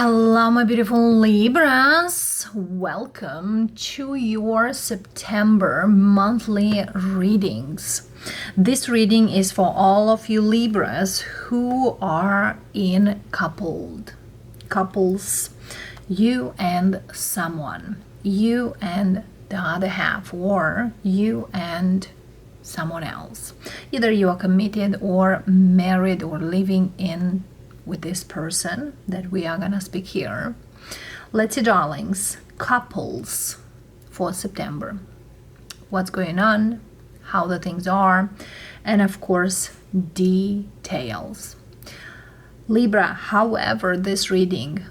Hello, my beautiful Libras. Welcome to your September monthly readings. This reading is for all of you Libras who are in couples, you and someone, you and the other half, or you and someone else. Either you are committed or married or living in with this person that we are gonna speak here. Let's see, darlings, couples for September. What's going on, how the things are, and of course, details. Libra, however, this reading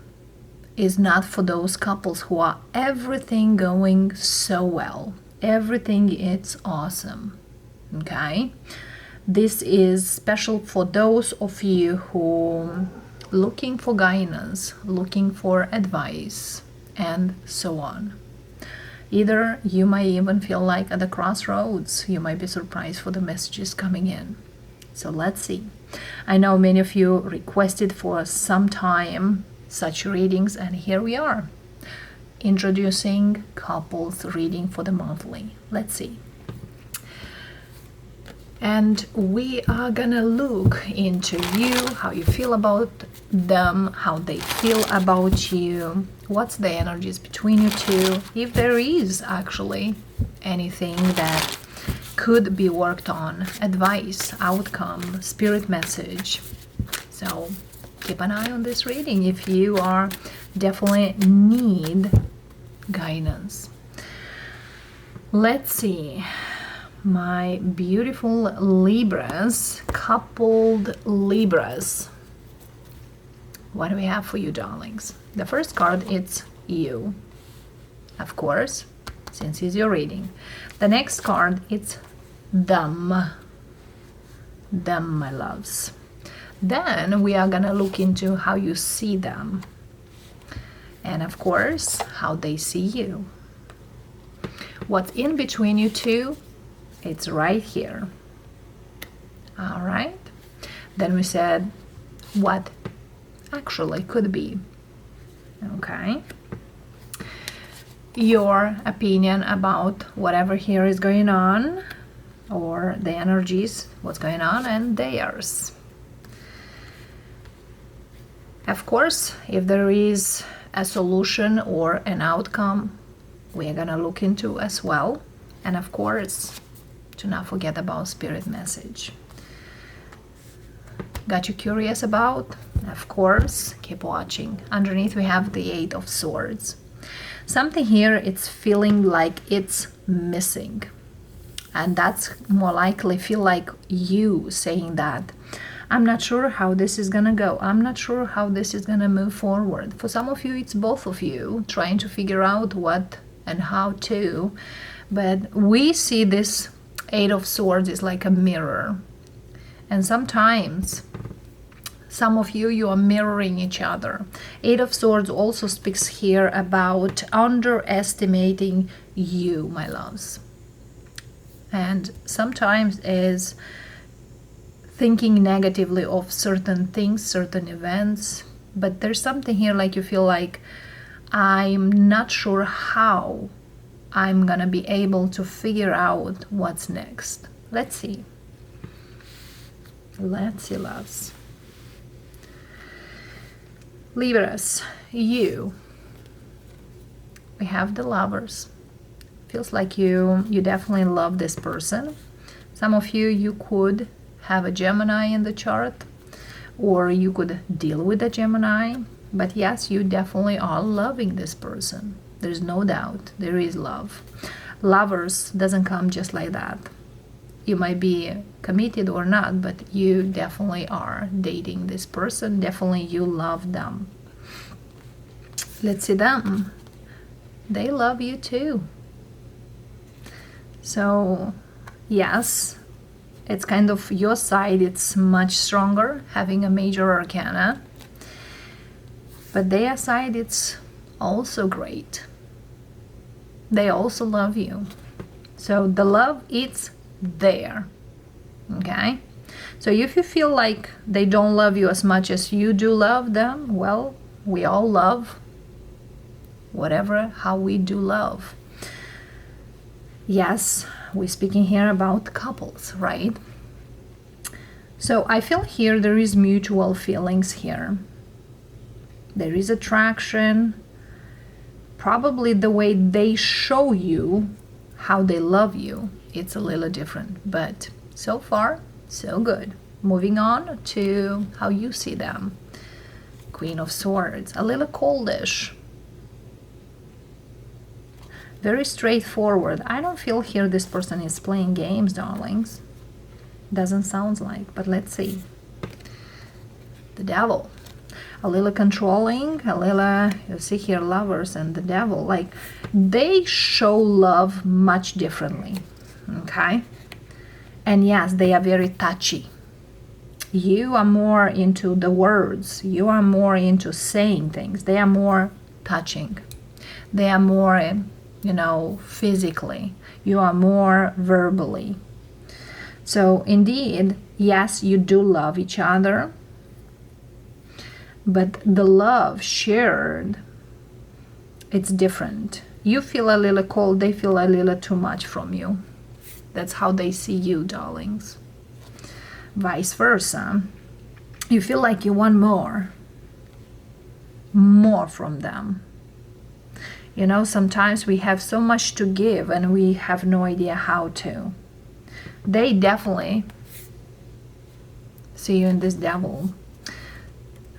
is not for those couples who are everything going so well. Everything is awesome, okay? This is special for those of you who looking for guidance, looking for advice, and so on. Either you might even feel like at the crossroads, you might be surprised for the messages coming in. So let's see. I know many of you requested for some time such readings, and here we are, introducing couples reading for the monthly. Let's see. And we are gonna look into you, how you feel about them, how they feel about you, what's the energies between you two, if there is actually anything that could be worked on, advice, outcome, spirit message. So keep an eye on this reading if you are definitely need guidance. Let's see. My beautiful Libras, coupled Libras. What do we have for you, darlings? The first card, it's you, of course, since it's your reading. The next card, it's them, my loves. Then we are gonna look into how you see them, and of course, how they see you. What's in between you two? It's right here. All right. Then we said what actually could be. Okay. Your opinion about whatever here is going on, or the energies, what's going on, and theirs. Of course, if there is a solution or an outcome, we are gonna look into as well. And of course, to not forget about spirit message. Got you curious about? Of course, keep watching. Underneath we have the Eight of Swords. Something here, it's feeling like it's missing. And that's more likely feel like you saying that. I'm not sure how this is gonna go. I'm not sure how this is gonna move forward. For some of you, it's both of you trying to figure out what and how to. But we see this Eight of Swords is like a mirror, and sometimes some of you are mirroring each other. Eight of Swords also speaks here about underestimating you, my loves, and sometimes is thinking negatively of certain things, certain events. But there's something here like you feel like I'm not sure how I'm gonna be able to figure out what's next. Let's see. Let's see, loves. Libras, you. We have the Lovers. Feels like you definitely love this person. Some of you could have a Gemini in the chart, or you could deal with a Gemini. But yes, you definitely are loving this person. There's no doubt, there is love. Lovers doesn't come just like that. You might be committed or not, but you definitely are dating this person. Definitely you love them. Let's see them. They love you too. So yes, it's kind of your side, it's much stronger, having a major arcana. But their side, it's also great. They also love you. So the love, it's there. Okay? So if you feel like they don't love you as much as you do love them, well, We all love whatever, how we do love. Yes, we're speaking here about couples, right? So I feel here there is mutual feelings here. There is attraction. Probably the way they show you how they love you, it's a little different. But so far, so good. Moving on to how you see them. Queen of Swords, a little coldish. Very straightforward. I don't feel here this person is playing games, darlings. Doesn't sound like, but let's see. The Devil. A little controlling, a little, you see here, Lovers and the Devil. Like, they show love much differently, okay? And yes, they are very touchy. You are more into the words. You are more into saying things. They are more touching. They are more, you know, physically. You are more verbally. So indeed, yes, you do love each other, but the love shared, it's different. You feel a little cold, they feel a little too much from you. That's how they see you, darlings. Vice versa. You feel like you want more from them. You know, sometimes we have so much to give and we have no idea how to. They definitely see you in this Devil.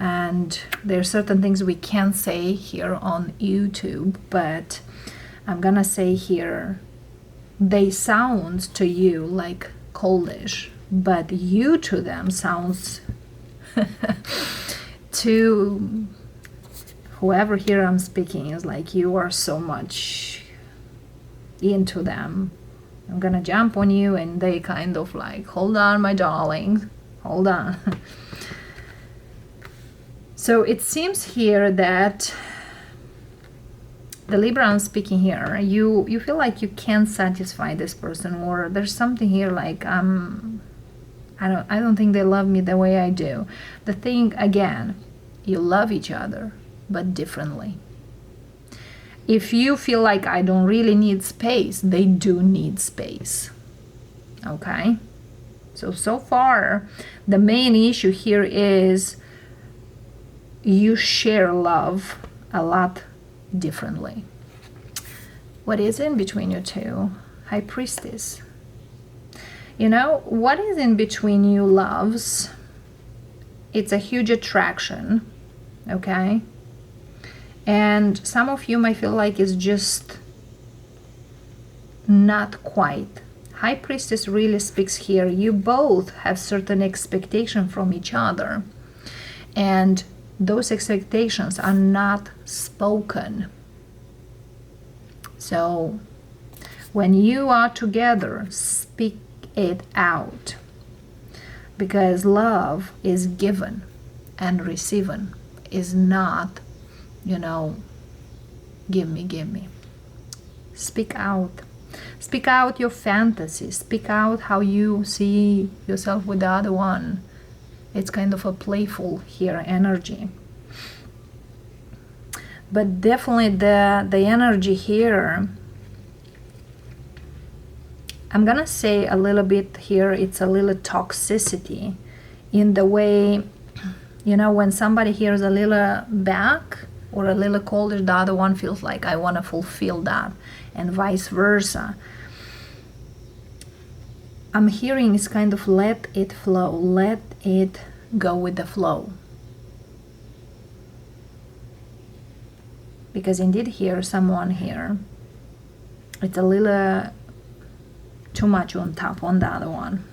And there are certain things we can't say here on YouTube, but I'm gonna say here, they sound to you like coldish, but you to them sounds to whoever here I'm speaking is like you are so much into them. I'm gonna jump on you, and they kind of like, hold on, my darling, hold on. So it seems here that the Libra I'm speaking here, you feel like you can't satisfy this person, or there's something here like I don't think they love me the way I do. The thing again, you love each other, but differently. If you feel like I don't really need space, they do need space. Okay? So far, the main issue here is you share love a lot differently. What is in between you two? High Priestess. You know, what is in between you loves? It's a huge attraction, okay? And some of you might feel like it's just not quite. High Priestess really speaks here. You both have certain expectations from each other. And those expectations are not spoken. So when you are together, speak it out. Because love is given and receiving, is not, you know, give me. Speak out. Speak out your fantasies. Speak out how you see yourself with the other one. It's kind of a playful here energy. But definitely the energy here, I'm gonna say a little bit here, it's a little toxicity in the way, you know, when somebody here is a little back or a little colder, the other one feels like I want to fulfill that, and vice versa. I'm hearing is kind of let it flow, let it go with the flow. Because indeed here, someone here, it's a little too much on top on the other one.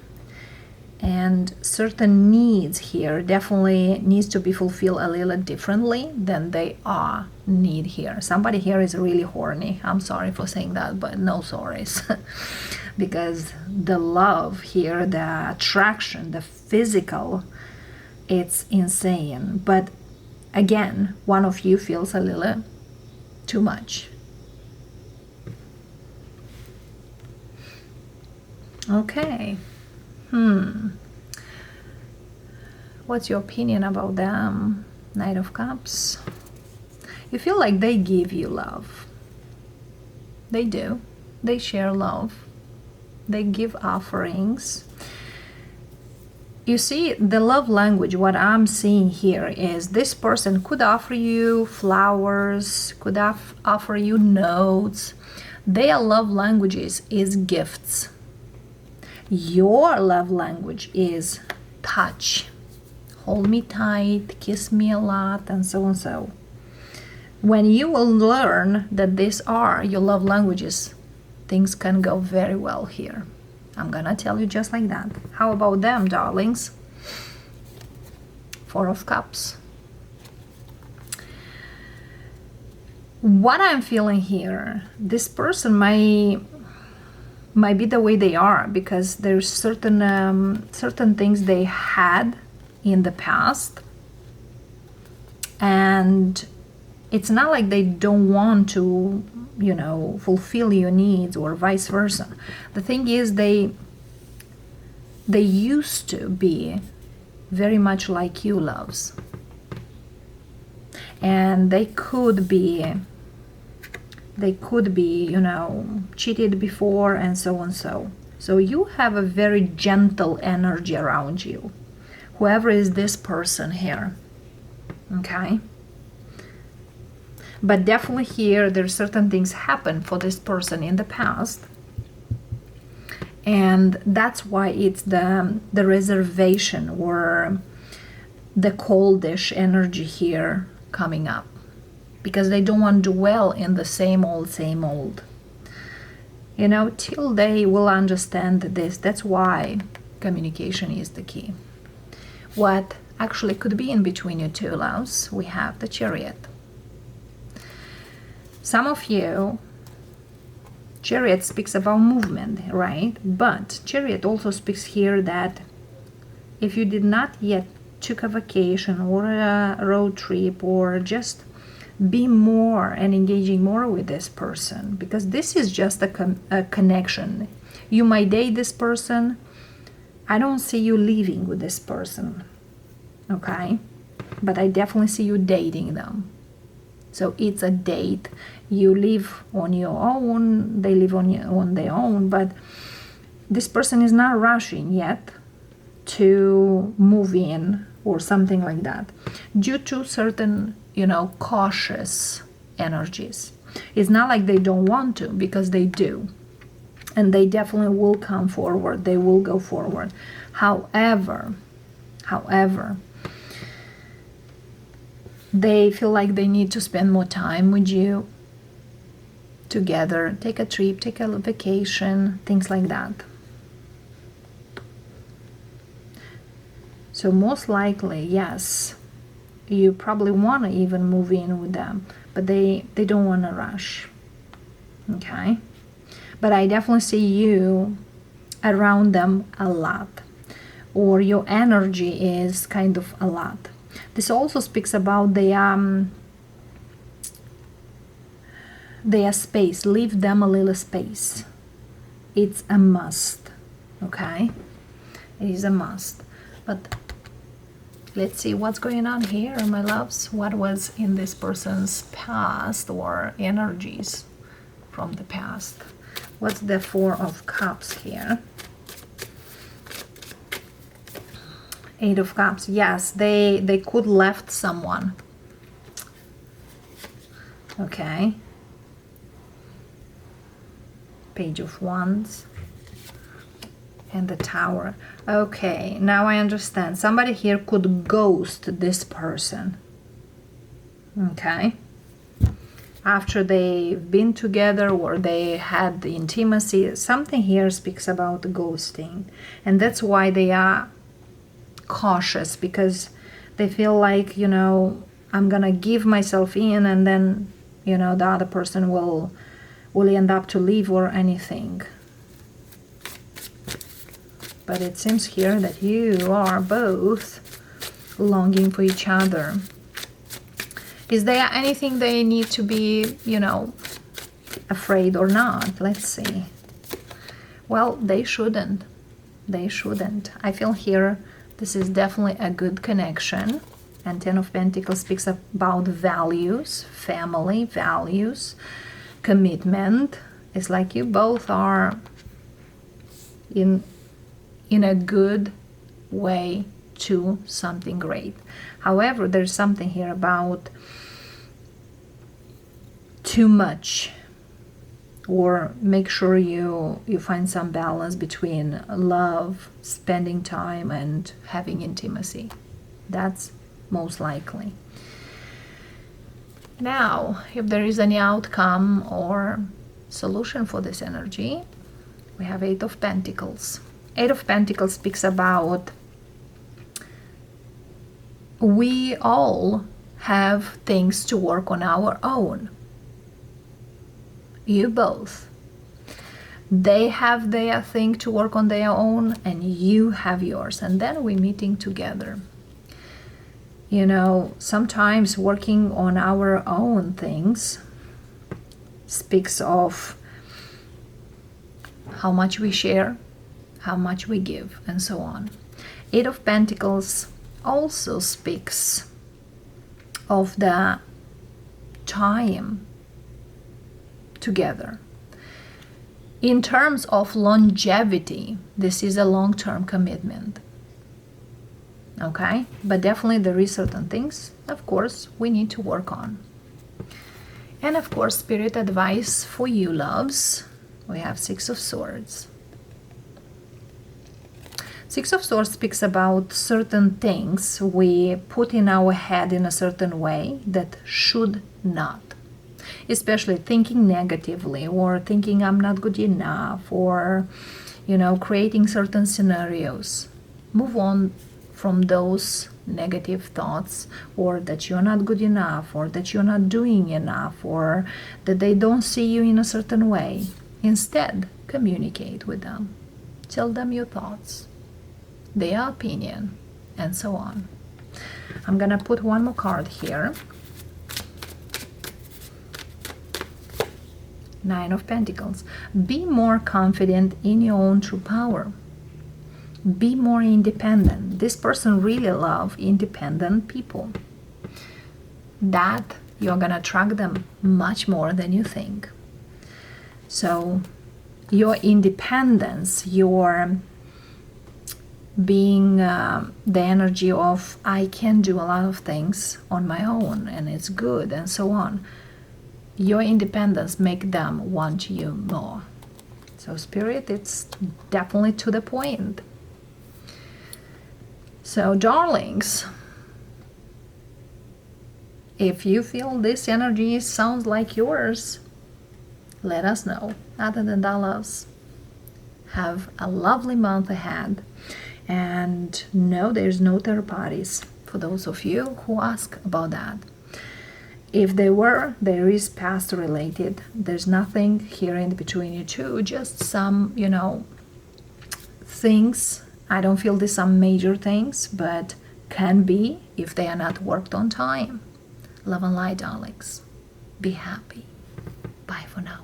And certain needs here definitely needs to be fulfilled a little differently than they are need here. Somebody here is really horny. I'm sorry for saying that, but no sorries. Because the love here, the attraction, the physical, it's insane. But again, one of you feels a little too much. Okay. What's your opinion about them? Knight of Cups. You feel like they give you love. They do. They share love. They give offerings. You see, the love language, what I'm seeing here is this person could offer you flowers, could offer you notes. Their love languages is gifts. Your love language is touch. Hold me tight, kiss me a lot, and so and so. When you will learn that these are your love languages, things can go very well here. I'm gonna tell you just like that. How about them, darlings? Four of Cups. What I'm feeling here, this person might be the way they are because there's certain things they had in the past, and it's not like they don't want to, you know, fulfill your needs or vice versa. The thing is, they used to be very much like you, loves, and they could be, you know, cheated before and so on. So you have a very gentle energy around you, whoever is this person here, okay? But definitely here, there's certain things happen for this person in the past, and that's why it's the reservation or the coldish energy here coming up, because they don't want to dwell in the same old, you know, till they will understand this. That's why communication is the key. What actually could be in between you two, loves? We have the Chariot. Some of you, Chariot speaks about movement, right? But Chariot also speaks here that if you did not yet took a vacation or a road trip, or just be more and engaging more with this person, because this is just a connection. You might date this person. I don't see you living with this person, okay? But I definitely see you dating them. So it's a date. You live on your own, they live on their own, but this person is not rushing yet to move in or something like that, due to certain, you know, cautious energies. It's not like they don't want to, because they do, and they definitely will come forward, they will go forward. However, they feel like they need to spend more time with you together, take a trip, take a vacation, things like that. So most likely, yes, you probably want to even move in with them, but they don't want to rush, okay? But I definitely see you around them a lot, or your energy is kind of a lot. This also speaks about their space. Leave them a little space. It's a must, okay? It is a must. But let's see what's going on here, my loves. What was in this person's past, or energies from the past? What's the Four of Cups here? Eight of Cups. Yes, they could left someone. Okay. Page of Wands. And the Tower. Okay, now I understand. Somebody here could ghost this person. Okay. After they've been together or they had the intimacy, something here speaks about ghosting. And that's why they are cautious, because they feel like, you know, I'm gonna give myself in, and then, you know, the other person will end up to leave or anything. But it seems here that you are both longing for each other. Is there anything they need to be, you know, afraid or not? Let's see. Well, they shouldn't. They shouldn't. I feel here this is definitely a good connection. And Ten of Pentacles speaks about values, family values, commitment. It's like you both are in a good way to something great. However, there's something here about too much, or make sure you find some balance between love, spending time, and having intimacy. That's most likely. Now, if there is any outcome or solution for this energy, we have Eight of Pentacles. Eight of Pentacles speaks about we all have things to work on our own. You both. They have their thing to work on their own, and you have yours, and then we're meeting together. You know, sometimes working on our own things speaks of how much we share, how much we give, and so on. Eight of Pentacles also speaks of the time together. In terms of longevity, this is a long-term commitment. Okay? But definitely there is certain things, of course, we need to work on. And of course, spirit advice for you, loves. We have Six of Swords. Six of Swords speaks about certain things we put in our head in a certain way that should not. Especially thinking negatively, or thinking I'm not good enough, or, you know, creating certain scenarios. Move on from those negative thoughts, or that you're not good enough, or that you're not doing enough, or that they don't see you in a certain way. Instead, communicate with them. Tell them your thoughts, their opinion, and so on. I'm gonna put one more card here. Nine of Pentacles. Be more confident in your own true power. Be more independent. This person really loves independent people. That you're gonna attract them much more than you think. So your independence, your being the energy of I can do a lot of things on my own and it's good, and so on. Your independence make them want you more. So Spirit, it's definitely to the point. So darlings, if you feel this energy sounds like yours, let us know. Other than that, loves, have a lovely month ahead. And no, there's no third parties for those of you who ask about that. If there is past related. There's nothing here in between you two, just some, you know, things. I don't feel there's some major things, but can be if they are not worked on time. Love and light, darlings. Be happy. Bye for now.